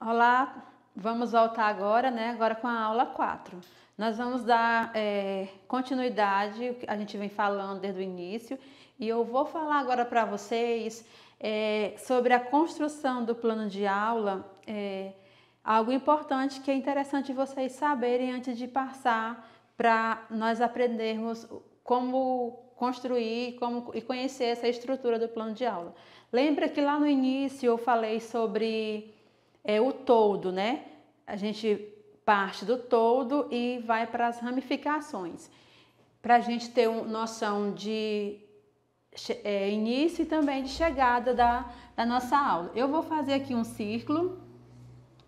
Olá, vamos voltar agora, né? Agora com a aula 4. Nós vamos dar continuidade, a gente vem falando desde o início, e eu vou falar agora para vocês sobre a construção do plano de aula, algo importante que é interessante vocês saberem antes de passar para nós aprendermos como construir e conhecer essa estrutura do plano de aula. Lembra que lá no início eu falei sobre o todo, né? A gente parte do todo e vai para as ramificações, para a gente ter noção de início e também de chegada da nossa aula. Eu vou fazer aqui um círculo,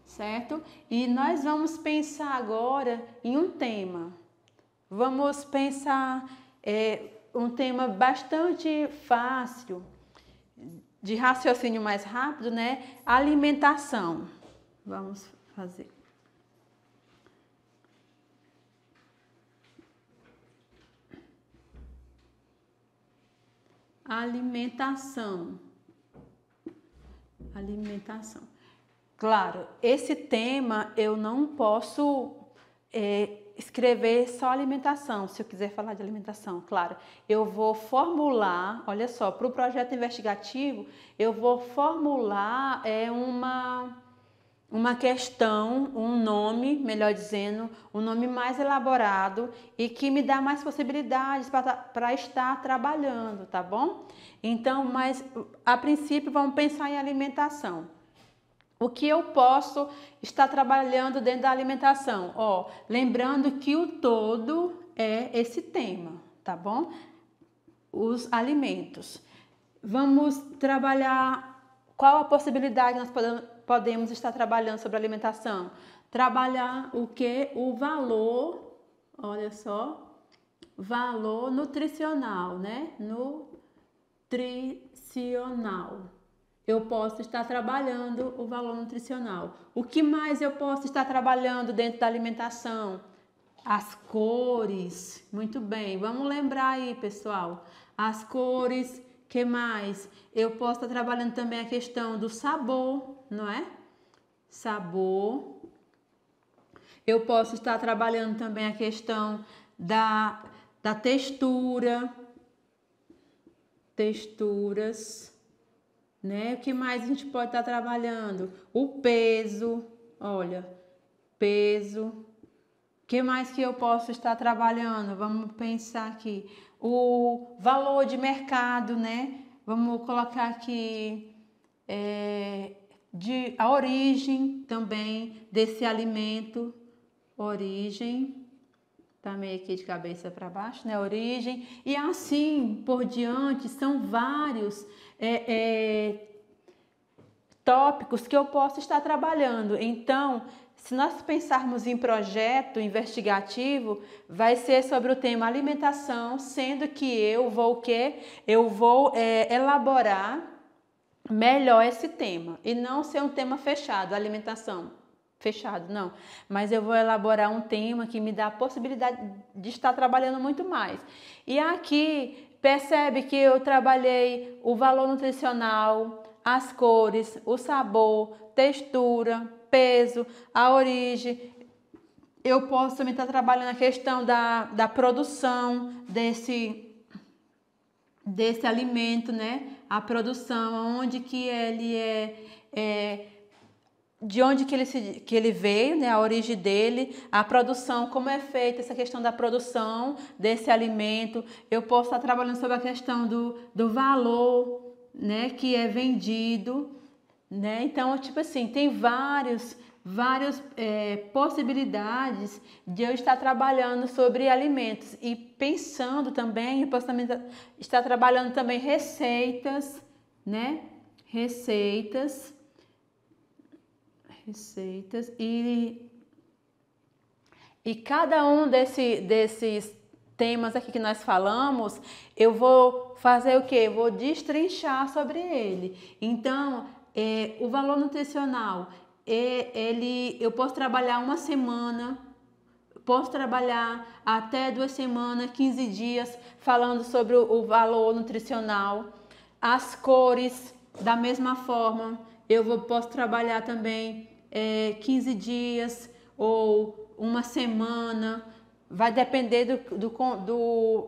certo? E nós vamos pensar agora em um tema. Vamos pensar um tema bastante fácil, de raciocínio mais rápido, né? Alimentação. Vamos fazer. Alimentação. Alimentação. Claro, esse tema eu não posso escrever só alimentação, se eu quiser falar de alimentação, claro. Eu vou formular, olha só, para o projeto investigativo, eu vou formular uma questão, um nome, melhor dizendo, um nome mais elaborado e que me dá mais possibilidades para estar trabalhando, tá bom? Então, mas a princípio vamos pensar em alimentação. O que eu posso estar trabalhando dentro da alimentação? Ó, lembrando que o todo é esse tema, tá bom? Os alimentos. Vamos trabalhar qual a possibilidade nós podemos estar trabalhando sobre alimentação? Trabalhar o que? O valor, olha só, valor nutricional, né? Nutricional. Eu posso estar trabalhando o valor nutricional. O que mais eu posso estar trabalhando dentro da alimentação? As cores. Muito bem, vamos lembrar aí, pessoal. As cores, que mais? Eu posso estar trabalhando também a questão do sabor, não é? Sabor. Eu posso estar trabalhando também a questão da textura. Texturas. Né? O que mais a gente pode estar trabalhando? O peso, olha, peso. O que mais que eu posso estar trabalhando? Vamos pensar aqui. O valor de mercado, né? Vamos colocar aqui a origem também desse alimento. Origem. Tá meio aqui de cabeça para baixo, né? Origem. E assim por diante, são vários tópicos que eu posso estar trabalhando. Então, se nós pensarmos em projeto investigativo, vai ser sobre o tema alimentação, sendo que eu vou elaborar melhor esse tema e não ser um tema fechado, alimentação. Fechado, não. Mas eu vou elaborar um tema que me dá a possibilidade de estar trabalhando muito mais. E aqui, percebe que eu trabalhei o valor nutricional, as cores, o sabor, textura, peso, a origem. Eu posso também estar trabalhando a questão da produção desse alimento, né? A produção, onde que ele de onde que ele veio, né, a origem dele, a produção, como é feita essa questão da produção desse alimento. Eu posso estar trabalhando sobre a questão do valor, né, que é vendido, né? Então, tipo assim, tem várias possibilidades de eu estar trabalhando sobre alimentos e pensando também, eu posso também estar trabalhando também receitas, né? Receitas e cada um desses temas aqui que nós falamos, eu vou fazer o quê? Eu vou destrinchar sobre ele. Então, o valor nutricional, eu posso trabalhar uma semana, posso trabalhar até 2 semanas, 15 dias, falando sobre o valor nutricional. As cores, da mesma forma, posso trabalhar também 15 dias ou uma semana. Vai depender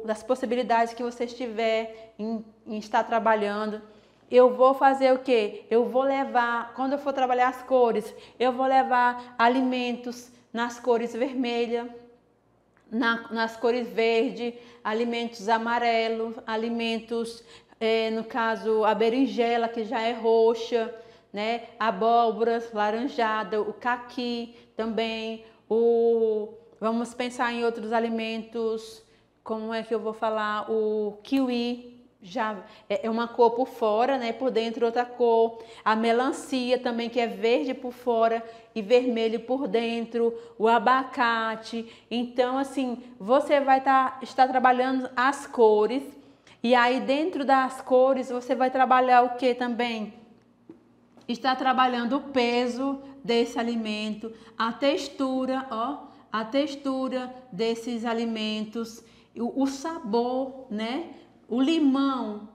das possibilidades que você tiver em estar trabalhando. Eu vou fazer o quê? Eu vou levar, quando eu for trabalhar as cores, eu vou levar alimentos nas cores vermelha, nas cores verde, alimentos amarelo, alimentos, no caso, a berinjela, que já é roxa, né? Abóboras, laranjada, o caqui também, vamos pensar em outros alimentos, como é que eu vou falar? O kiwi, já é uma cor por fora, né? Por dentro outra cor. A melancia também, que é verde por fora e vermelho por dentro. O abacate. Então, assim, você vai estar trabalhando as cores. E aí, dentro das cores, você vai trabalhar o que também? Está trabalhando o peso desse alimento, a textura, ó, a textura desses alimentos, o sabor, né? O limão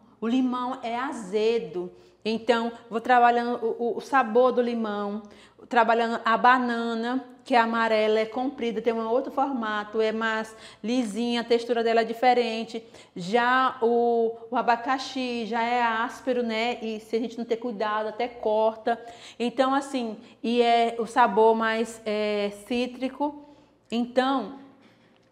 é azedo, então vou trabalhando o sabor do limão, trabalhando a banana, que é amarela, é comprida, tem um outro formato, é mais lisinha, a textura dela é diferente. Já o abacaxi já é áspero, né? E se a gente não ter cuidado, até corta. Então, assim, e é o sabor mais cítrico. Então,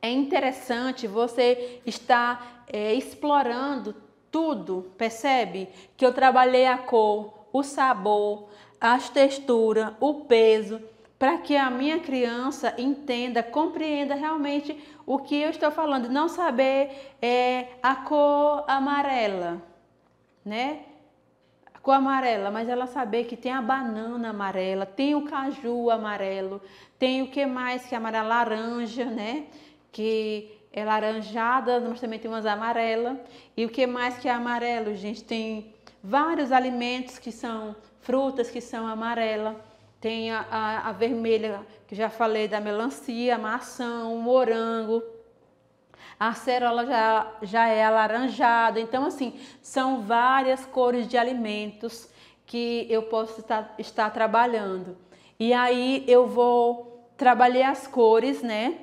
é interessante você estar explorando tudo, percebe? Que eu trabalhei a cor, o sabor, as texturas, o peso, para que a minha criança entenda, compreenda realmente o que eu estou falando. Não saber a cor amarela, né? A cor amarela, mas ela saber que tem a banana amarela, tem o caju amarelo, tem o que mais que é amarela? Laranja, né? Que é laranjada, mas também tem umas amarelas. E o que mais que é amarelo, gente? Tem vários alimentos que são frutas que são amarelas. Tem a vermelha, que já falei, da melancia, a maçã, o morango. A acerola já é alaranjada. Então, assim, são várias cores de alimentos que eu posso estar trabalhando. E aí eu vou trabalhar as cores, né?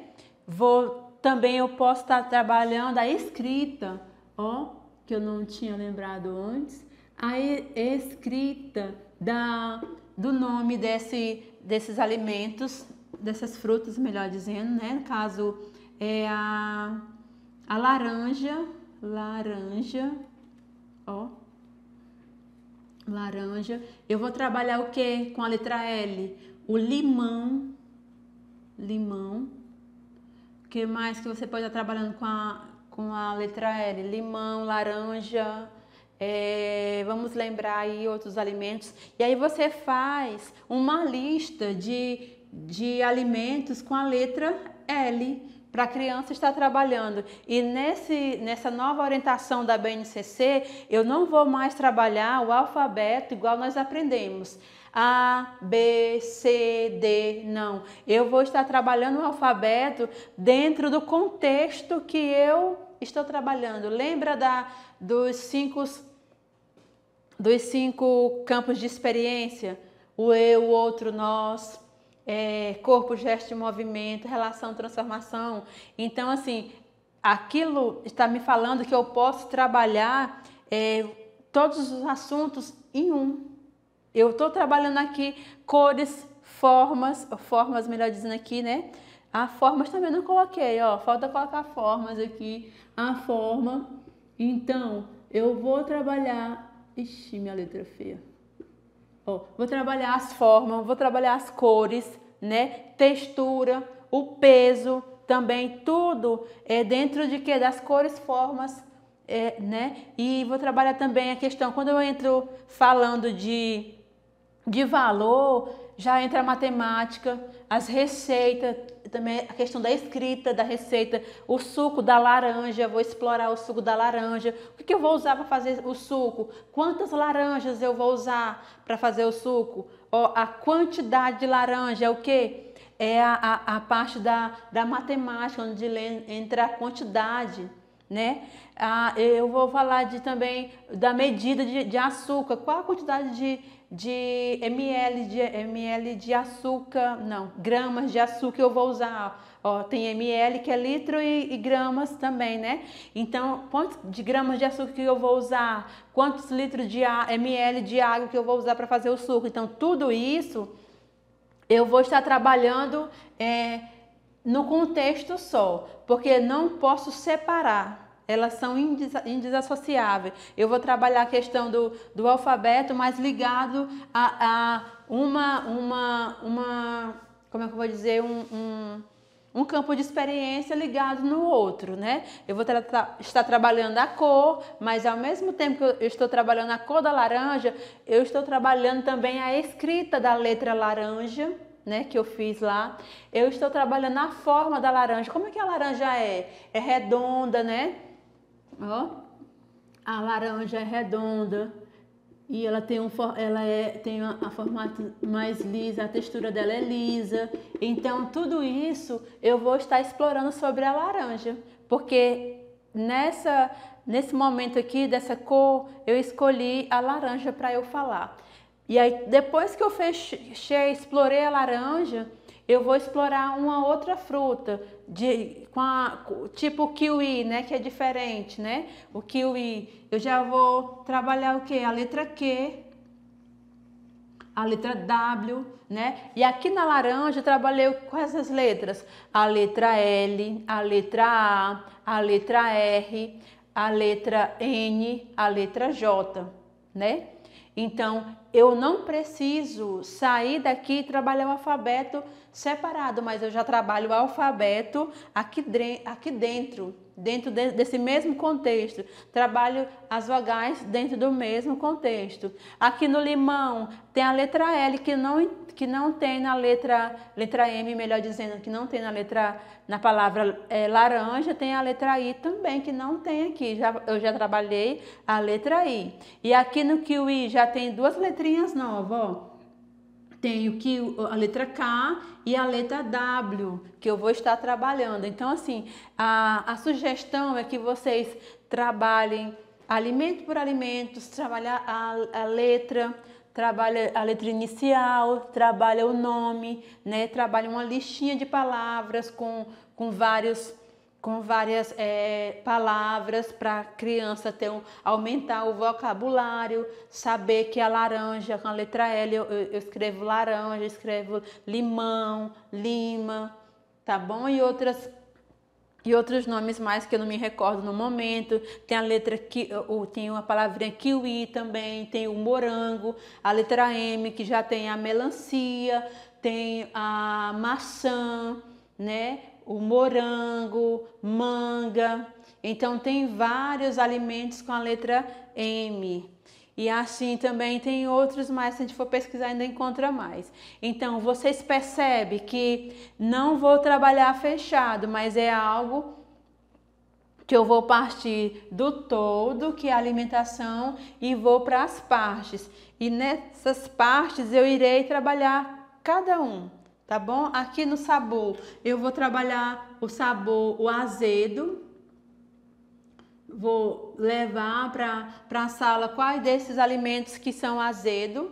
Também eu posso estar trabalhando a escrita, ó, que eu não tinha lembrado antes. A escrita do nome desses alimentos, dessas frutas, melhor dizendo, né? No caso, é a laranja, ó, laranja. Eu vou trabalhar o que com a letra L? O limão. O que mais que você pode estar trabalhando com a letra L? Limão, laranja. Vamos lembrar aí outros alimentos. E aí você faz uma lista de alimentos com a letra L para a criança estar trabalhando. E nessa nova orientação da BNCC, eu não vou mais trabalhar o alfabeto igual nós aprendemos. A, B, C, D, não. Eu vou estar trabalhando o alfabeto dentro do contexto que eu estou trabalhando. Lembra dos cinco campos de experiência? O eu, o outro, nós, corpo, gesto e movimento, relação, transformação. Então, assim, aquilo está me falando que eu posso trabalhar todos os assuntos em um. Eu estou trabalhando aqui cores, formas, melhor dizendo aqui, né? A formas também não coloquei, ó. Falta colocar formas aqui. A forma. Então, eu vou trabalhar... Ixi, minha letra é feia. Ó, vou trabalhar as formas, vou trabalhar as cores, né? Textura, o peso, também tudo dentro de quê? Das cores, formas, né? E vou trabalhar também a questão, quando eu entro falando de valor, já entra a matemática, as receitas, também a questão da escrita da receita, o suco da laranja, vou explorar o suco da laranja. O que eu vou usar para fazer o suco? Quantas laranjas eu vou usar para fazer o suco? Ó, a quantidade de laranja é o quê? É a parte da matemática, onde entra a quantidade, né? Eu vou falar também da medida de açúcar. Qual a quantidade ml de açúcar, não, gramas de açúcar eu vou usar. Ó, tem ml que é litro e gramas também, né? Então, quantos de gramas de açúcar que eu vou usar? Quantos litros de ml de água que eu vou usar para fazer o suco? Então, tudo isso eu vou estar trabalhando no contexto só, porque não posso separar. Elas são indissociáveis. Eu vou trabalhar a questão do alfabeto, mas ligado a como é que eu vou dizer, um campo de experiência ligado no outro, né? Eu vou estar trabalhando a cor, mas ao mesmo tempo que eu estou trabalhando a cor da laranja, eu estou trabalhando também a escrita da letra laranja, né, que eu fiz lá. Eu estou trabalhando a forma da laranja. Como é que a laranja é? É redonda, né? Ó, a laranja é redonda e ela tem tem a formato mais lisa, a textura dela é lisa. Então tudo isso eu vou estar explorando sobre a laranja, porque nesse momento aqui dessa cor eu escolhi a laranja para eu falar. E aí depois que eu explorei a laranja, eu vou explorar uma outra fruta, tipo o kiwi, né, que é diferente, né? O kiwi, eu já vou trabalhar o quê? A letra Q, a letra W, né? E aqui na laranja eu trabalhei com essas letras, a letra L, a letra A letra R, a letra N, a letra J, né? Então, eu não preciso sair daqui e trabalhar o alfabeto separado, mas eu já trabalho o alfabeto aqui dentro desse mesmo contexto. Trabalho as vogais dentro do mesmo contexto. Aqui no limão tem a letra L que não tem na letra M, melhor dizendo, que não tem na palavra laranja, tem a letra I também, que não tem aqui. Eu já trabalhei a letra I. E aqui no kiwi já tem duas letrinhas novas, ó. Tem a letra K e a letra W, que eu vou estar trabalhando. Então, assim, a sugestão é que vocês trabalhem alimento por alimento, trabalhar a letra, trabalha a letra inicial, trabalha o nome, né? Trabalha uma listinha de palavras com várias palavras para a criança aumentar o vocabulário, saber que a laranja, com a letra L, eu escrevo laranja, escrevo limão, lima, tá bom? E outros nomes mais que eu não me recordo no momento. Tem a letra tem uma palavrinha kiwi também, tem o morango, a letra M, que já tem a melancia, tem a maçã, né? O morango, manga. Então tem vários alimentos com a letra M. E assim também tem outros mais, se a gente for pesquisar ainda encontra mais. Então vocês percebem que não vou trabalhar fechado, mas é algo que eu vou partir do todo, que é a alimentação, e vou para as partes. E nessas partes eu irei trabalhar cada um. Tá bom? Aqui no sabor, eu vou trabalhar o sabor, o azedo. Vou levar para a sala quais desses alimentos que são azedo.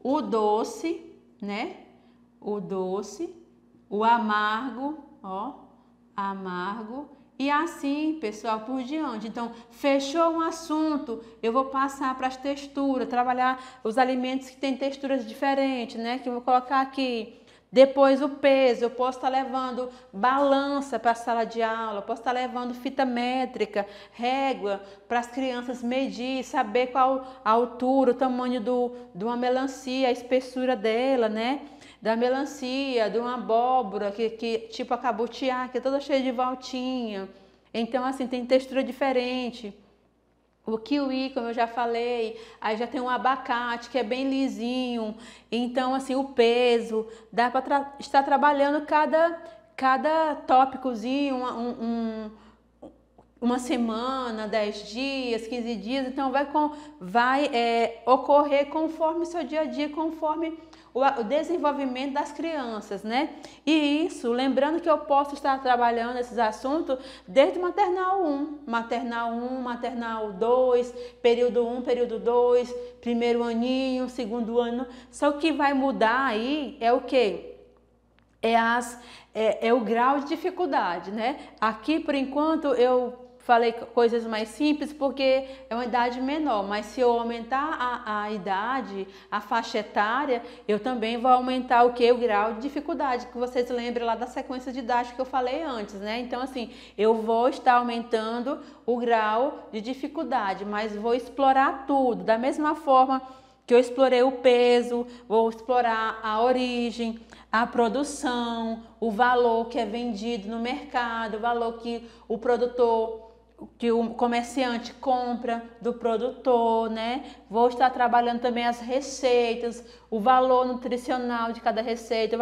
O doce, né? O doce. O amargo, ó. Amargo. E assim, pessoal, por diante. Então, fechou um assunto, eu vou passar para as texturas, trabalhar os alimentos que têm texturas diferentes, né? Que eu vou colocar aqui. Depois o peso, eu posso estar levando balança para a sala de aula, posso estar levando fita métrica, régua, para as crianças medir, saber qual a altura, o tamanho de uma melancia, a espessura dela, né? Da melancia, de uma abóbora, que tipo a cabutiá, que é toda cheia de voltinha. Então, assim, tem textura diferente. O kiwi, como eu já falei, aí já tem um abacate que é bem lisinho. Então, assim, o peso, dá para estar trabalhando cada tópicozinho, uma semana, 10 dias, 15 dias. Então, vai ocorrer conforme o seu dia a dia, conforme o desenvolvimento das crianças, né? E isso, lembrando que eu posso estar trabalhando esses assuntos desde maternal 1, maternal 2, período 1, período 2, primeiro aninho, segundo ano. Só que vai mudar aí é o quê? É o grau de dificuldade, né? Aqui, por enquanto, eu falei coisas mais simples porque é uma idade menor, mas se eu aumentar a idade, a faixa etária, eu também vou aumentar o que? O grau de dificuldade, que vocês lembram lá da sequência didática que eu falei antes, né? Então, assim, eu vou estar aumentando o grau de dificuldade, mas vou explorar tudo, da mesma forma que eu explorei o peso, vou explorar a origem, a produção, o valor que é vendido no mercado, o valor que o produtor, que o comerciante compra do produtor, né? Vou estar trabalhando também as receitas, o valor nutricional de cada receita,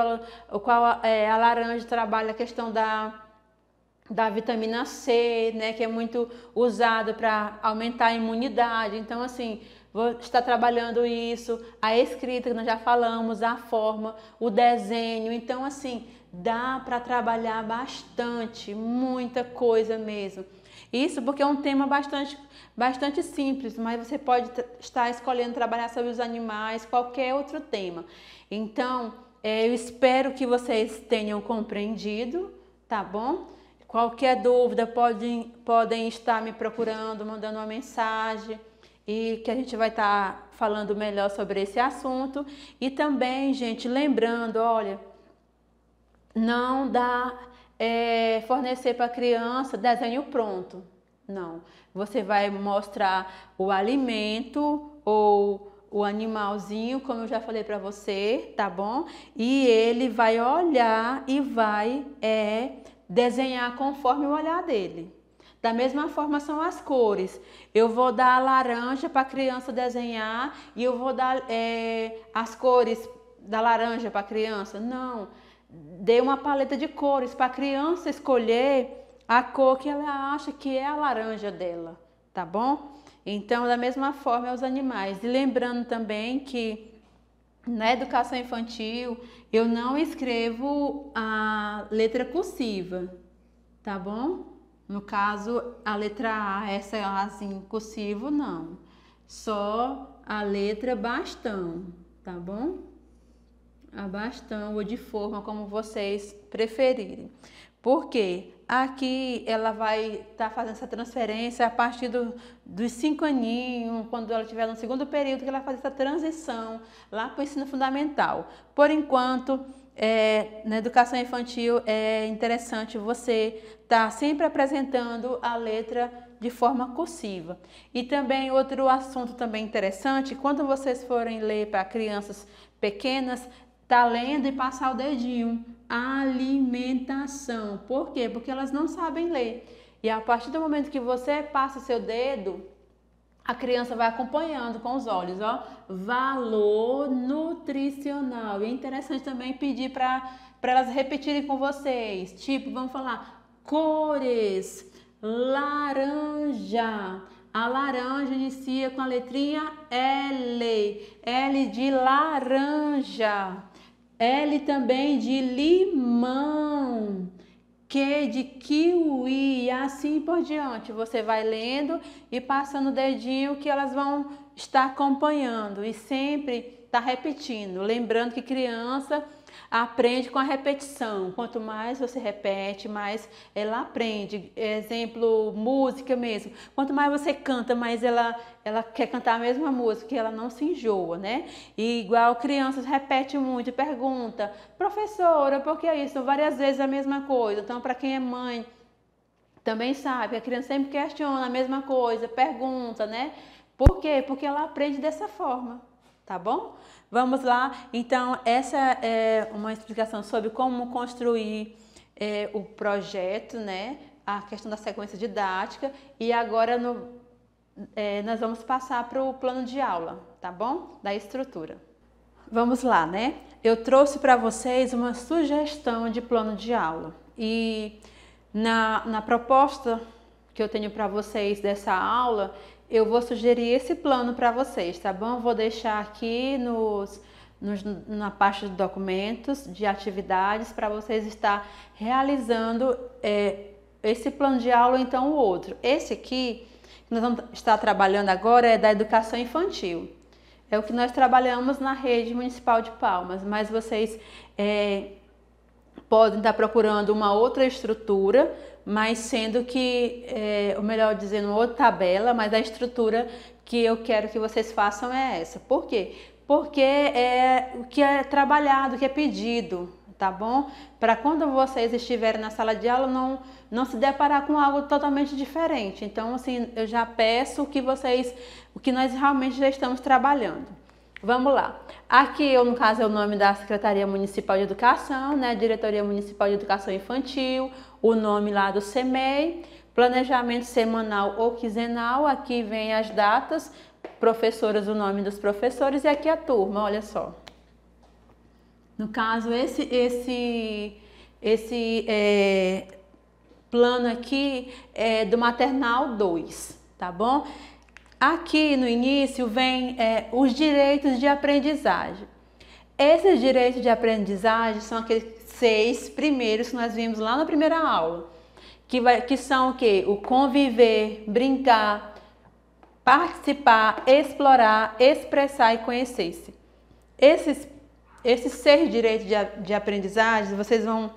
o qual a laranja trabalha a questão da vitamina C, né? Que é muito usada para aumentar a imunidade. Então, assim, vou estar trabalhando isso, a escrita que nós já falamos, a forma, o desenho. Então, assim, dá para trabalhar bastante, muita coisa mesmo. Isso porque é um tema bastante simples, mas você pode estar escolhendo trabalhar sobre os animais, qualquer outro tema. Então, eu espero que vocês tenham compreendido, tá bom? Qualquer dúvida podem estar me procurando, mandando uma mensagem e que a gente vai estar falando melhor sobre esse assunto. E também, gente, lembrando, olha, não dá fornecer para a criança desenho pronto, não. Você vai mostrar o alimento ou o animalzinho, como eu já falei para você, tá bom? E ele vai olhar e vai desenhar conforme o olhar dele. Da mesma forma são as cores. Eu vou dar a laranja para a criança desenhar e eu vou dar as cores da laranja para a criança. Não, dê uma paleta de cores para a criança escolher a cor que ela acha que é a laranja dela, tá bom? Então, da mesma forma é os animais. E lembrando também que na educação infantil eu não escrevo a letra cursiva, tá bom? No caso, a letra A, essa Azinho cursivo, não. Só a letra bastão, tá bom? A bastão ou de forma, como vocês preferirem. Porque aqui ela vai estar fazendo essa transferência a partir dos 5 aninhos, quando ela estiver no segundo período, que ela vai fazer essa transição lá para o ensino fundamental. Por enquanto, na educação infantil é interessante você estar sempre apresentando a letra de forma cursiva. E também outro assunto também interessante, quando vocês forem ler para crianças pequenas, tá lendo e passar o dedinho. Alimentação. Por quê? Porque elas não sabem ler. E a partir do momento que você passa o seu dedo, a criança vai acompanhando com os olhos, ó. Valor nutricional. E é interessante também pedir para elas repetirem com vocês. Tipo, vamos falar cores. Laranja. A laranja inicia com a letrinha L. L de laranja. L também de limão. Q de kiwi, e assim por diante. Você vai lendo e passando o dedinho que elas vão estar acompanhando. E sempre está repetindo. Lembrando que criança aprende com a repetição. Quanto mais você repete, mais ela aprende. Exemplo, música mesmo. Quanto mais você canta, mais ela quer cantar a mesma música, que ela não se enjoa, né? E igual crianças repete muito, pergunta, professora, por que isso? Várias vezes a mesma coisa. Então, para quem é mãe, também sabe, a criança sempre questiona a mesma coisa, pergunta, né? Por quê? Porque ela aprende dessa forma, tá bom? Vamos lá, então essa é uma explicação sobre como construir o projeto, né? A questão da sequência didática, e agora nós vamos passar para o plano de aula, tá bom? Da estrutura. Vamos lá, né? Eu trouxe para vocês uma sugestão de plano de aula e na proposta que eu tenho para vocês dessa aula, eu vou sugerir esse plano para vocês, tá bom? Vou deixar aqui na parte de documentos, de atividades, para vocês estar realizando esse plano de aula ou então o outro. Esse aqui, que nós vamos estar trabalhando agora, é da educação infantil. É o que nós trabalhamos na rede municipal de Palmas, mas vocês podem estar procurando uma outra estrutura, mas sendo que, ou melhor dizendo, outra tabela, mas a estrutura que eu quero que vocês façam é essa. Por quê? Porque é o que é trabalhado, o que é pedido, tá bom? Para quando vocês estiverem na sala de aula, não se deparar com algo totalmente diferente. Então, assim, eu já peço que o que nós realmente já estamos trabalhando. Vamos lá. Aqui, no caso, é o nome da Secretaria Municipal de Educação, né? Diretoria Municipal de Educação Infantil, o nome lá do CEMEI, planejamento semanal ou quinzenal, aqui vem as datas, professoras, o nome dos professores, e aqui a turma, olha só. No caso, esse plano aqui é do maternal 2, tá bom? Aqui no início vem os direitos de aprendizagem. Esses direitos de aprendizagem são aqueles 6 primeiros que nós vimos lá na primeira aula, que são o quê? O conviver, brincar, participar, explorar, expressar e conhecer-se. Esses 6 direitos de aprendizagem, vocês vão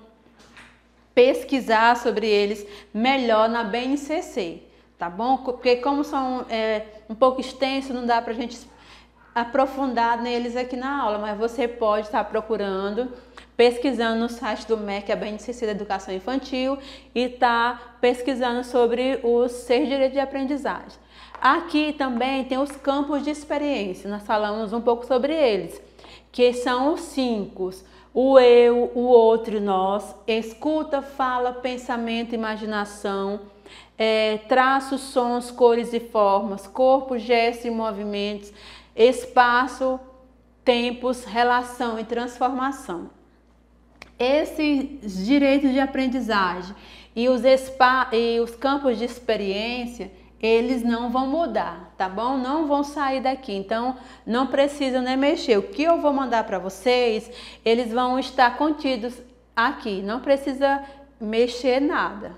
pesquisar sobre eles melhor na BNCC, tá bom? Porque como são um pouco extensos, não dá pra gente aprofundar neles aqui na aula, mas você pode estar procurando, pesquisando no site do MEC, a BNCC da Educação Infantil, e tá pesquisando sobre os 6 direitos de aprendizagem. Aqui também tem os campos de experiência, nós falamos um pouco sobre eles, que são os 5, o eu, o outro e nós, escuta, fala, pensamento, imaginação, traços, sons, cores e formas, corpo, gestos e movimentos, espaço, tempos, relação e transformação. Esses direitos de aprendizagem e os campos de experiência, eles não vão mudar, tá bom? Não vão sair daqui, então não precisam nem mexer. O que eu vou mandar para vocês, eles vão estar contidos aqui, não precisa mexer nada.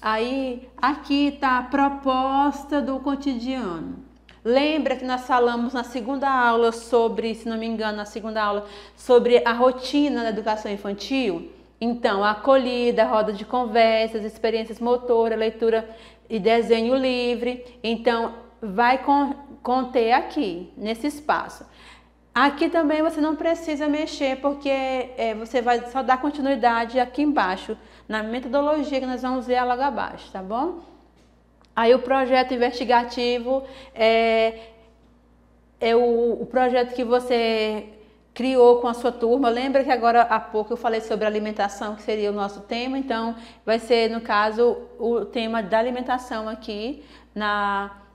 Aí, aqui está a proposta do cotidiano. Lembra que nós falamos na segunda aula sobre, se não me engano, na segunda aula, sobre a rotina da educação infantil? Então, a acolhida, a roda de conversas, experiências motoras, leitura e desenho livre. Então, vai conter aqui, nesse espaço. Aqui também você não precisa mexer, porque você vai só dar continuidade aqui embaixo, na metodologia que nós vamos ver logo abaixo, tá bom? Aí o projeto investigativo é o projeto que você criou com a sua turma. Lembra que agora há pouco eu falei sobre alimentação, que seria o nosso tema, então vai ser, no caso, o tema da alimentação aqui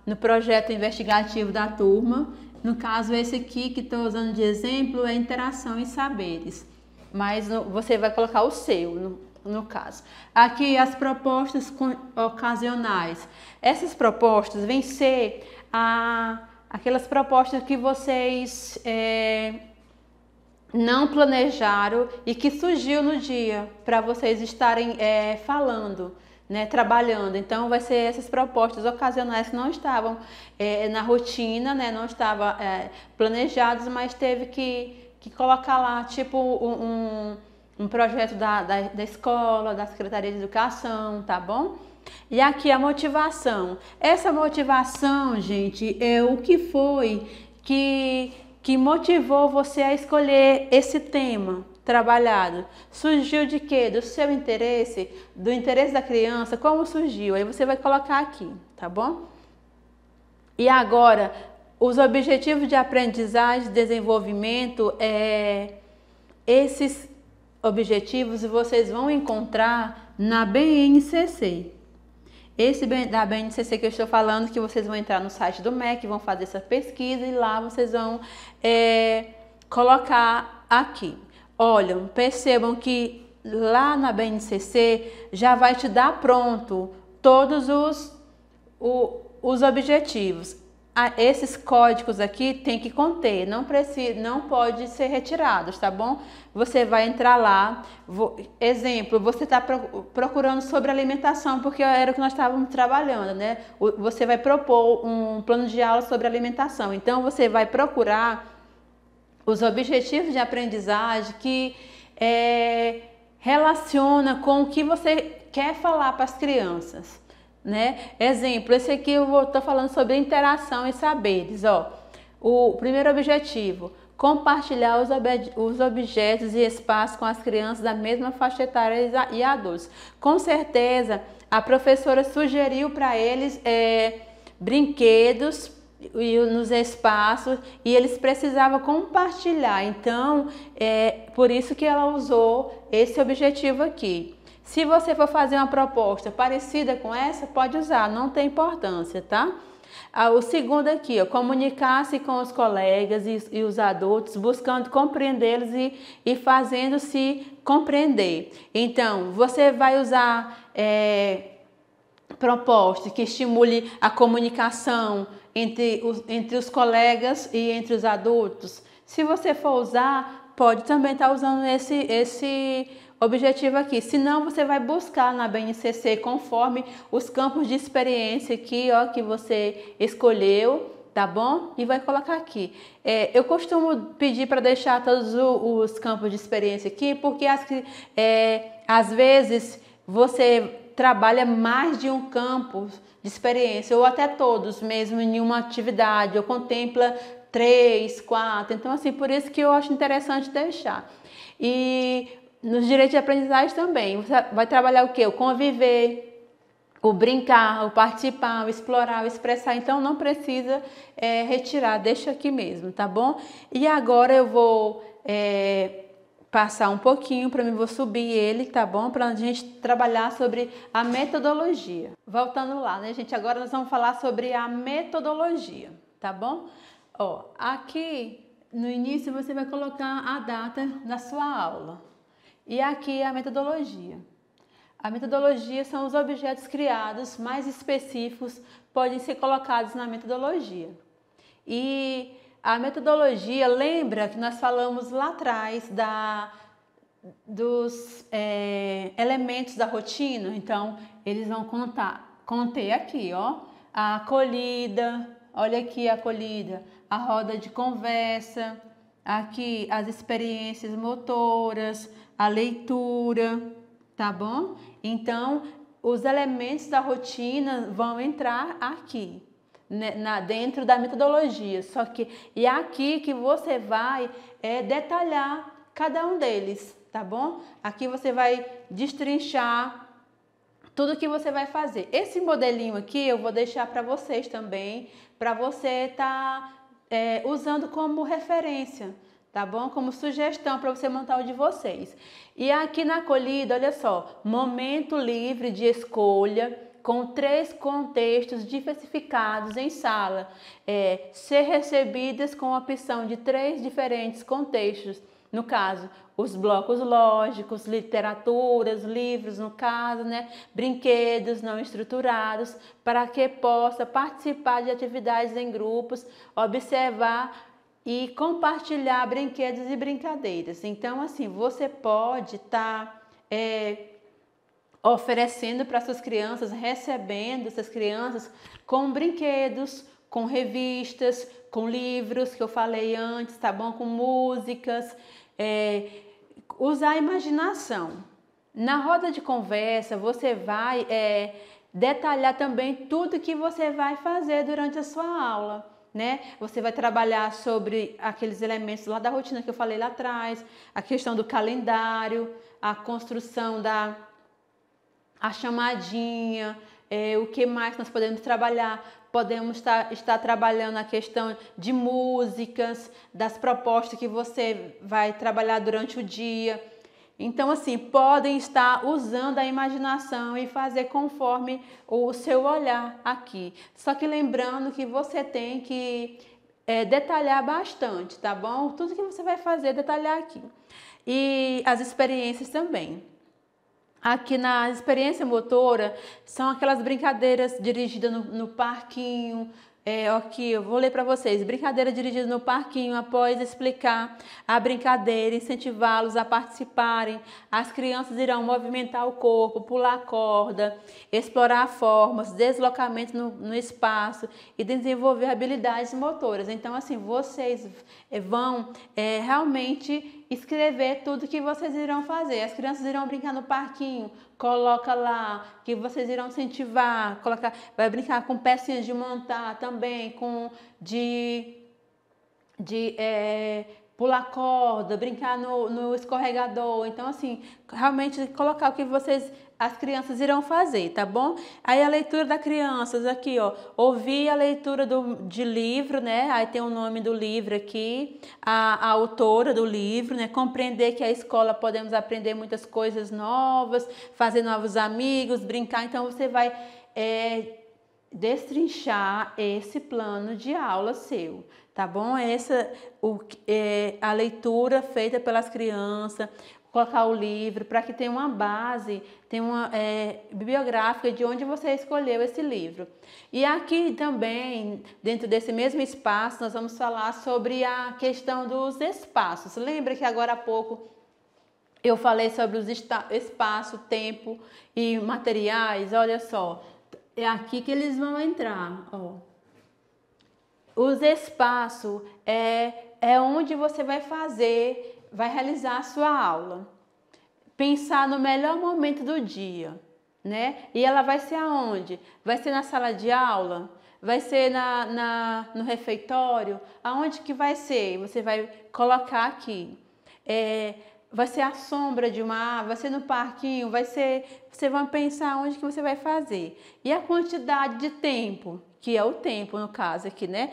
no projeto investigativo da turma. No caso, esse aqui que estou usando de exemplo é interação e saberes, mas você vai colocar o seu, no caso. Aqui as propostas ocasionais. Essas propostas vêm ser aquelas propostas que vocês não planejaram e que surgiu no dia para vocês estarem falando, né, trabalhando. Então vai ser essas propostas ocasionais que não estavam na rotina, né, não estavam planejados, mas teve que colocar lá, tipo um projeto da escola, da Secretaria de Educação, tá bom? E aqui a motivação. Essa motivação, gente, é o que foi que motivou você a escolher esse tema trabalhado. Surgiu de quê? Do seu interesse, do interesse da criança, como surgiu? Aí você vai colocar aqui, tá bom? E agora, os objetivos de aprendizagem e desenvolvimento, esses objetivos vocês vão encontrar na BNCC. Esse da BNCC que eu estou falando, que vocês vão entrar no site do MEC, vão fazer essa pesquisa e lá vocês vão colocar aqui. Olham, percebam que lá na BNCC já vai te dar pronto todos os objetivos. esses códigos aqui tem que conter, não pode ser retirados, tá bom? Você vai entrar lá, exemplo, você está procurando sobre alimentação, porque era o que nós estávamos trabalhando, né? Você vai propor um plano de aula sobre alimentação, então você vai procurar os objetivos de aprendizagem que relaciona com o que você quer falar para as crianças, né? Exemplo, esse aqui eu estou falando sobre interação e saberes, ó. O primeiro objetivo, compartilhar os objetos e espaços com as crianças da mesma faixa etária e adultos. Com certeza, a professora sugeriu para eles brinquedos nos espaços e eles precisavam compartilhar. Então, por isso que ela usou esse objetivo aqui. Se você for fazer uma proposta parecida com essa, pode usar, não tem importância, tá? O segundo aqui, ó, comunicar-se com os colegas e os adultos, buscando compreendê-los e fazendo-se compreender. Então, você vai usar proposta que estimule a comunicação entre os colegas e entre os adultos. Se você for usar, pode também estar usando esse objetivo aqui. Se não, você vai buscar na BNCC conforme os campos de experiência aqui, ó, que você escolheu, tá bom? E vai colocar aqui. Eu costumo pedir para deixar todos os campos de experiência aqui, porque às vezes você trabalha mais de um campo de experiência, ou até todos mesmo em uma atividade, ou contempla 3, 4. Então, assim, por isso que eu acho interessante deixar. E nos direitos de aprendizagem também, você vai trabalhar o quê? O conviver, o brincar, o participar, o explorar, o expressar. Então, não precisa retirar, deixa aqui mesmo, tá bom? E agora eu vou passar um pouquinho para mim, vou subir ele, tá bom? Para a gente trabalhar sobre a metodologia. Voltando lá, né, gente? Agora nós vamos falar sobre a metodologia, tá bom? Ó, aqui no início você vai colocar a data da sua aula. E aqui a metodologia. A metodologia são os objetos criados mais específicos, podem ser colocados na metodologia. E a metodologia, lembra que nós falamos lá atrás dos elementos da rotina? Então, eles vão conter aqui, ó, a acolhida, olha aqui a acolhida, a roda de conversa, aqui as experiências motoras, a leitura, tá bom? Então, os elementos da rotina vão entrar aqui, dentro da metodologia. Só que é aqui que você vai detalhar cada um deles, tá bom? Aqui você vai destrinchar tudo que você vai fazer. Esse modelinho aqui eu vou deixar para vocês também, para você estar usando como referência, tá bom? Como sugestão para você montar o de vocês. E aqui na acolhida, olha só, momento livre de escolha, com 3 contextos diversificados em sala, ser recebidas com a opção de 3 diferentes contextos, no caso, os blocos lógicos, literaturas, livros, no caso, né, brinquedos não estruturados, para que possa participar de atividades em grupos, observar e compartilhar brinquedos e brincadeiras. Então, assim, você pode estar oferecendo para suas crianças, recebendo essas crianças com brinquedos, com revistas, com livros que eu falei antes, tá bom? Com músicas, usar a imaginação. Na roda de conversa, você vai detalhar também tudo que você vai fazer durante a sua aula, né? Você vai trabalhar sobre aqueles elementos lá da rotina que eu falei lá atrás, a questão do calendário, a construção a chamadinha, o que mais nós podemos trabalhar? Podemos estar trabalhando a questão de músicas, das propostas que você vai trabalhar durante o dia. Então, assim, podem estar usando a imaginação e fazer conforme o seu olhar aqui. Só que lembrando que você tem que detalhar bastante, tá bom? Tudo que você vai fazer, detalhar aqui. E as experiências também. Aqui na experiência motora, são aquelas brincadeiras dirigidas no parquinho, Aqui eu vou ler para vocês. Brincadeira dirigida no parquinho. Após explicar a brincadeira, incentivá-los a participarem, as crianças irão movimentar o corpo, pular corda, explorar formas, deslocamento no espaço e desenvolver habilidades motoras. Então, assim, vocês vão realmente escrever tudo que vocês irão fazer. As crianças irão brincar no parquinho. Coloca lá que vocês irão incentivar, vai brincar com pecinhas de montar também, pular corda, brincar no escorregador. Então, assim, realmente colocar o que as crianças irão fazer, tá bom? Aí a leitura da crianças aqui, ó, ouvir a leitura de livro, né? Aí tem o nome do livro aqui, a autora do livro, né? Compreender que a escola podemos aprender muitas coisas novas, fazer novos amigos, brincar. Então você vai destrinchar esse plano de aula seu, tá bom? A leitura feita pelas crianças, colocar o livro para que tenha uma base, tenha uma bibliográfica de onde você escolheu esse livro. E aqui também, dentro desse mesmo espaço, nós vamos falar sobre a questão dos espaços. Lembra que agora há pouco eu falei sobre os espaço, tempo e materiais? Olha só, é aqui que eles vão entrar, ó. Os espaços é onde você vai realizar a sua aula. Pensar no melhor momento do dia, né? E ela vai ser aonde? Vai ser na sala de aula? Vai ser no refeitório? Aonde que vai ser? Você vai colocar aqui. Vai ser a sombra de uma árvore, vai ser no parquinho, vocês vão pensar onde que você vai fazer. E a quantidade de tempo, que é o tempo no caso aqui, né?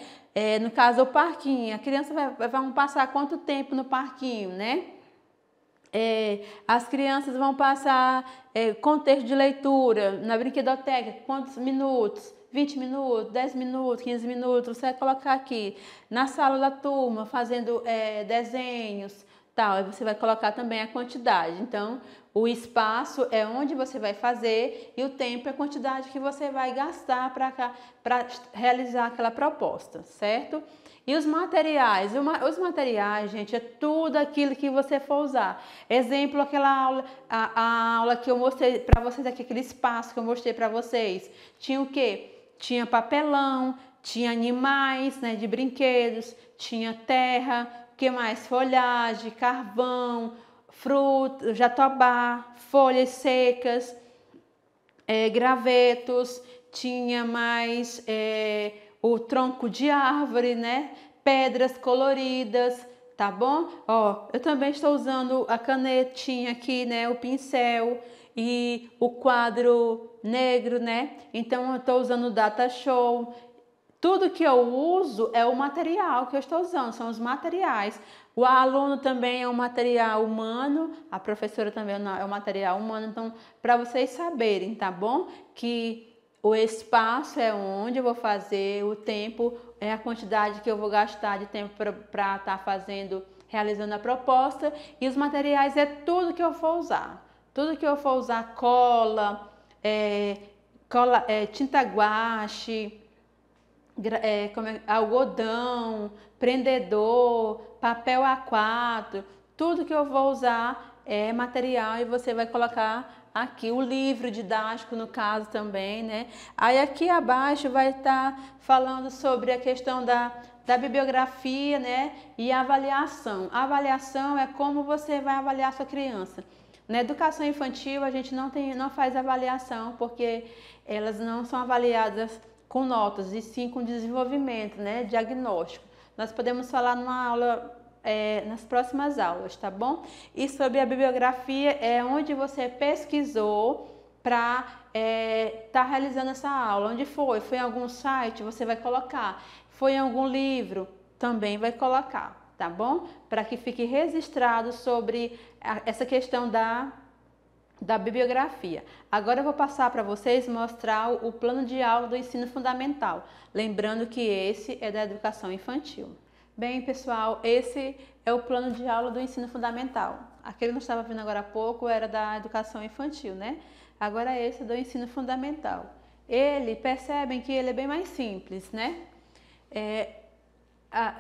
No caso, o parquinho, a criança vai passar quanto tempo no parquinho, né? As crianças vão passar contexto de leitura na brinquedoteca, quantos minutos? 20 minutos, 10 minutos, 15 minutos, você vai colocar aqui. Na sala da turma, fazendo desenhos, tal, aí você vai colocar também a quantidade. Então, o espaço é onde você vai fazer e o tempo é a quantidade que você vai gastar para realizar aquela proposta, certo? E os materiais? Os materiais, gente, é tudo aquilo que você for usar. Exemplo, aquela aula, a aula que eu mostrei para vocês aqui, aquele espaço que eu mostrei para vocês. Tinha o quê? Tinha papelão, tinha animais, né, de brinquedos, tinha terra, o que mais? Folhagem, carvão, fruta, jatobá, folhas secas, gravetos, tinha mais o tronco de árvore, né? Pedras coloridas, tá bom? Ó, eu também estou usando a canetinha aqui, né? O pincel e o quadro negro, né? Então eu estou usando o Data Show. Tudo que eu uso é o material que eu estou usando, são os materiais. O aluno também é um material humano, a professora também é um material humano. Então, para vocês saberem, tá bom? Que o espaço é onde eu vou fazer, o tempo é a quantidade que eu vou gastar de tempo para estar realizando a proposta. E os materiais é tudo que eu for usar. Tudo que eu for usar, cola, tinta guache, algodão, prendedor, papel A4, tudo que eu vou usar é material e você vai colocar aqui o livro didático no caso também, né? Aí aqui abaixo vai estar falando sobre a questão da bibliografia, né? E a avaliação. A avaliação é como você vai avaliar a sua criança. Na educação infantil a gente não faz avaliação porque elas não são avaliadas com notas e sim com desenvolvimento, né? Diagnóstico. Nós podemos falar numa aula nas próximas aulas, tá bom? E sobre a bibliografia é onde você pesquisou para estar realizando essa aula. Onde foi? Foi em algum site? Você vai colocar. Foi em algum livro? Também vai colocar, tá bom? Para que fique registrado sobre essa questão da bibliografia. Agora eu vou passar para vocês mostrar o plano de aula do ensino fundamental. Lembrando que esse é da educação infantil. Bem, pessoal, esse é o plano de aula do ensino fundamental. Aquele que nós estávamos vendo agora há pouco era da educação infantil, né? Agora esse é do ensino fundamental. Percebem que ele é bem mais simples, né?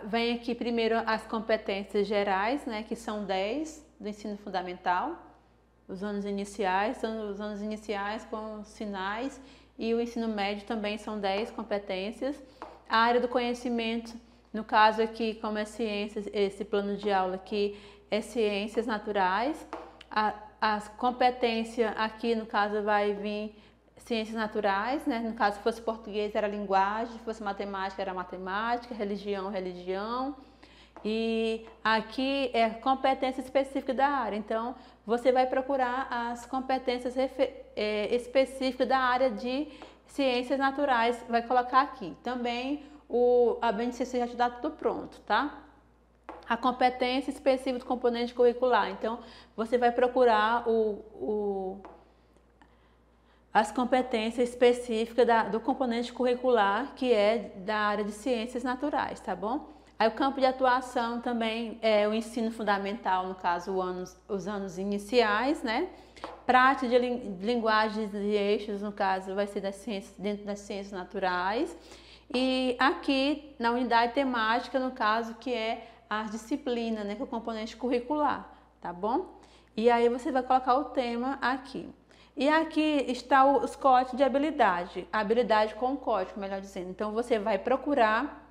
Vem aqui primeiro as competências gerais, né, que são 10 do ensino fundamental, os anos iniciais com sinais, e o ensino médio também são 10 competências. A área do conhecimento, no caso aqui, como é ciências, esse plano de aula aqui é ciências naturais. As competências aqui, no caso, vai vir ciências naturais, né? No caso, se fosse português, era linguagem, se fosse matemática, era matemática, religião. E aqui é competência específica da área. Então, você vai procurar as competências específicas da área de ciências naturais, vai colocar aqui. Também a BNCC já te dá tudo pronto, tá? A competência específica do componente curricular. Então, você vai procurar as competências específicas do componente curricular, que é da área de ciências naturais, tá bom? Aí o campo de atuação também é o ensino fundamental, no caso, os anos iniciais, né? Prática de linguagens e eixos, no caso, vai ser dentro das ciências naturais. E aqui, na unidade temática, no caso, que é a disciplina, né? Que é o componente curricular, tá bom? E aí você vai colocar o tema aqui. E aqui está os códigos de habilidade, habilidade com código, melhor dizendo. Então, você vai procurar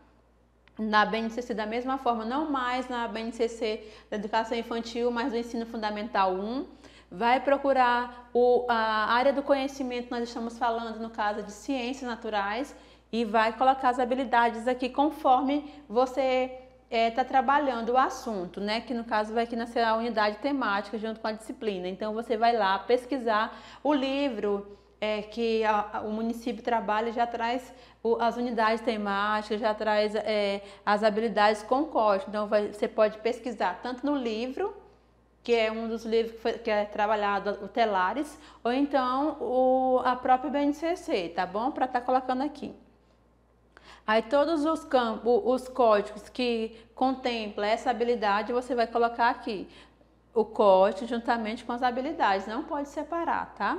na BNCC da mesma forma, não mais na BNCC da Educação Infantil, mas do Ensino Fundamental 1. Vai procurar a área do conhecimento, nós estamos falando, no caso, de ciências naturais, e vai colocar as habilidades aqui conforme você está trabalhando o assunto, né? Que no caso vai aqui nascer a unidade temática junto com a disciplina. Então, você vai lá pesquisar o livro que o município trabalha, já traz as unidades temáticas, já traz as habilidades com código. Então, você pode pesquisar tanto no livro, que é um dos livros que é trabalhado, o Telares, ou então a própria BNCC, tá bom? Para estar colocando aqui. Aí todos os campos, os códigos que contemplam essa habilidade, você vai colocar aqui. O código juntamente com as habilidades, não pode separar, tá?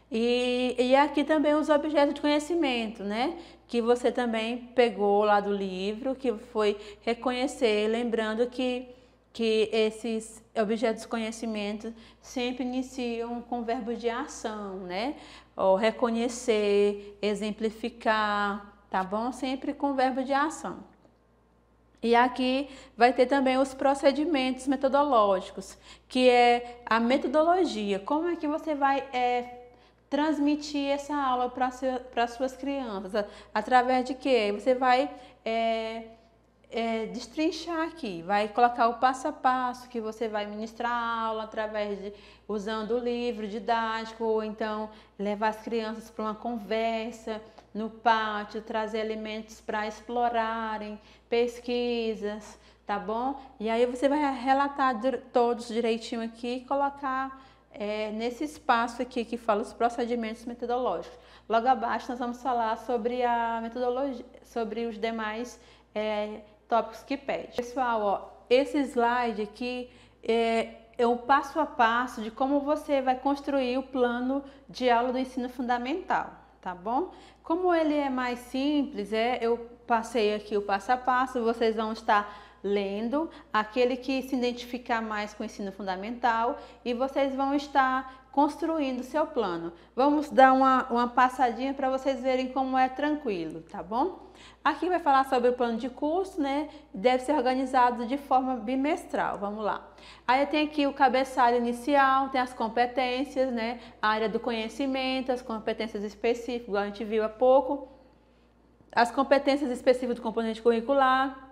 E aqui também os objetos de conhecimento, né? Que você também pegou lá do livro, que foi reconhecer, lembrando que esses objetos de conhecimento sempre iniciam com verbos de ação, né? Ou reconhecer, exemplificar, tá bom? Sempre com verbo de ação. E aqui vai ter também os procedimentos metodológicos, que é a metodologia. Como é que você vai transmitir essa aula para suas crianças? Através de quê? Você vai destrinchar aqui, vai colocar o passo a passo que você vai ministrar a aula usando o livro didático, ou então levar as crianças para uma conversa no pátio, trazer elementos para explorarem, pesquisas, tá bom? E aí você vai relatar todos direitinho aqui e colocar nesse espaço aqui que fala os procedimentos metodológicos. Logo abaixo nós vamos falar sobre a metodologia, sobre os demais tópicos que pede. Pessoal, ó, esse slide aqui é o passo a passo de como você vai construir o plano de aula do ensino fundamental, tá bom? Como ele é mais simples, eu passei aqui o passo a passo, vocês vão estar lendo aquele que se identificar mais com o ensino fundamental e vocês vão estar construindo o seu plano. Vamos dar uma passadinha para vocês verem como é tranquilo, tá bom? Aqui vai falar sobre o plano de curso, né? Deve ser organizado de forma bimestral, vamos lá. Aí tem aqui o cabeçalho inicial, tem as competências, né? A área do conhecimento, as competências específicas, igual a gente viu há pouco. As competências específicas do componente curricular,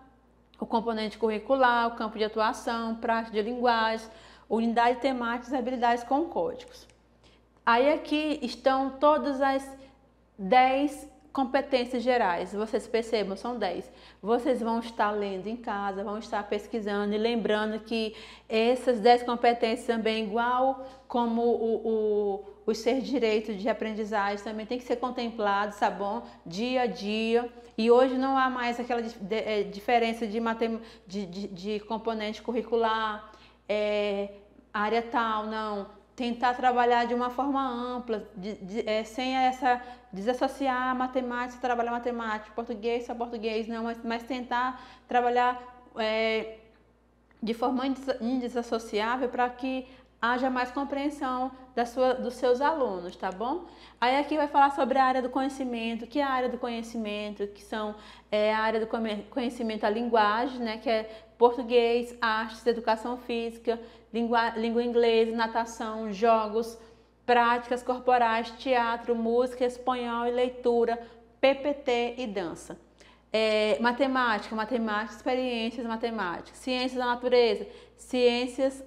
o componente curricular, o campo de atuação, prática de linguagem, unidade temática e habilidades com códigos. Aí aqui estão todas as 10 competências gerais, vocês percebam, são 10. Vocês vão estar lendo em casa, vão estar pesquisando e lembrando que essas 10 competências também, igual como os seus direitos de aprendizagem, também tem que ser contemplados, tá bom? Dia a dia. E hoje não há mais aquela diferença de componente curricular, área tal, não. tentar trabalhar de uma forma ampla, sem desassociar a matemática, trabalhar matemática, português, só português, não, mas tentar trabalhar de forma indesassociável para que haja mais compreensão dos seus alunos, tá bom? Aí aqui vai falar sobre a área do conhecimento, que é a área do conhecimento, que são a área do conhecimento, a linguagem, né, que é português, artes, educação física, língua inglesa, natação, jogos, práticas corporais, teatro, música, espanhol e leitura, PPT e dança. Matemática, experiências matemáticas, ciências da natureza, ciências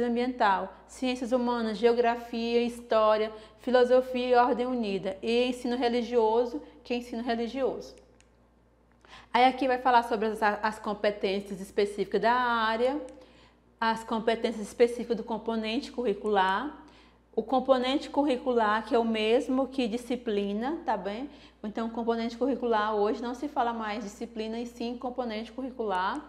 ambiental, ciências humanas, geografia, história, filosofia e ordem unida, e ensino religioso, que é ensino religioso. Aí aqui vai falar sobre as competências específicas da área, as competências específicas do componente curricular, o componente curricular, que é o mesmo que disciplina, tá bem? Então, componente curricular hoje não se fala mais disciplina e sim componente curricular.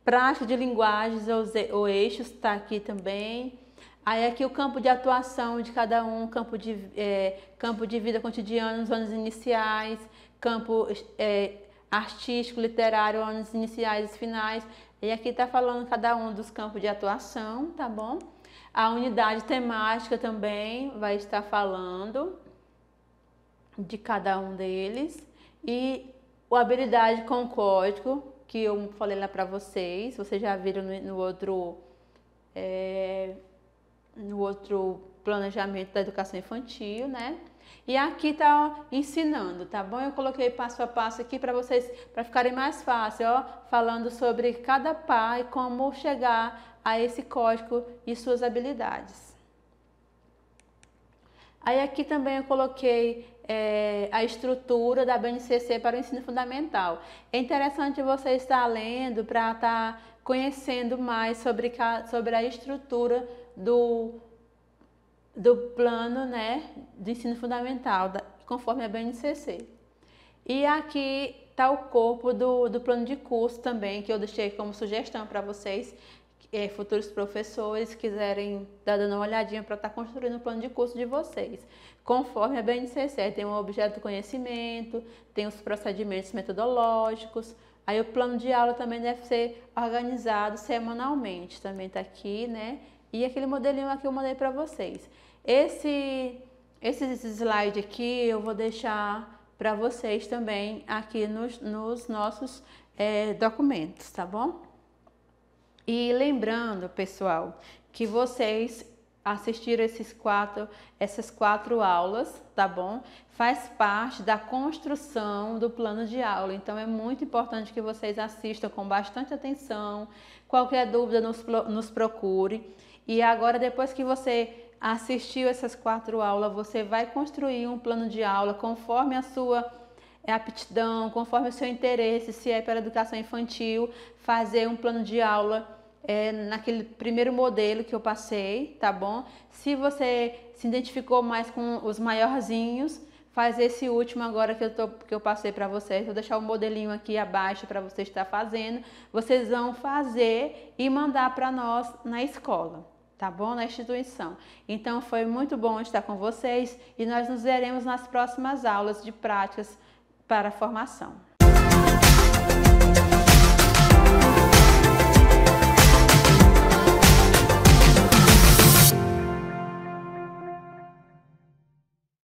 Prática de linguagens ou eixos está aqui também. Aí aqui o campo de atuação de cada um, campo de vida cotidiana nos anos iniciais, campo artístico, literário, anos iniciais e finais. E aqui está falando cada um dos campos de atuação, tá bom? A unidade temática também vai estar falando de cada um deles. E a habilidade com código, que eu falei lá para vocês já viram no outro planejamento da educação infantil, né? E aqui tá ensinando, tá bom? Eu coloquei passo a passo aqui para vocês, para ficarem mais fácil, ó, falando sobre cada pai, como chegar a esse código e suas habilidades. Aí aqui também eu coloquei a estrutura da BNCC para o ensino fundamental. É interessante você estar lendo para estar conhecendo mais sobre a estrutura do plano, né, do ensino fundamental, conforme a BNCC. E aqui está o corpo do plano de curso também, que eu deixei como sugestão para vocês, futuros professores, quiserem dar dando uma olhadinha para estar construindo o plano de curso de vocês. Conforme a BNCC, tem um objeto do conhecimento, tem os procedimentos metodológicos, aí o plano de aula também deve ser organizado semanalmente, também está aqui, né? E aquele modelinho aqui eu mandei para vocês. Esses slides aqui eu vou deixar para vocês também aqui nos nossos documentos, tá bom? E lembrando, pessoal, que vocês assistiram essas quatro aulas, tá bom? Faz parte da construção do plano de aula, então é muito importante que vocês assistam com bastante atenção. Qualquer dúvida nos procure. E agora, depois que você assistiu essas quatro aulas, você vai construir um plano de aula conforme a sua aptidão, conforme o seu interesse, se é para educação infantil, fazer um plano de aula naquele primeiro modelo que eu passei, tá bom? Se você se identificou mais com os maiorzinhos, faz esse último agora que eu passei para vocês. Vou deixar o modelinho aqui abaixo para você estar fazendo. Vocês vão fazer e mandar para nós na escola, tá bom? Na instituição. Então foi muito bom estar com vocês e nós nos veremos nas próximas aulas de práticas para a formação.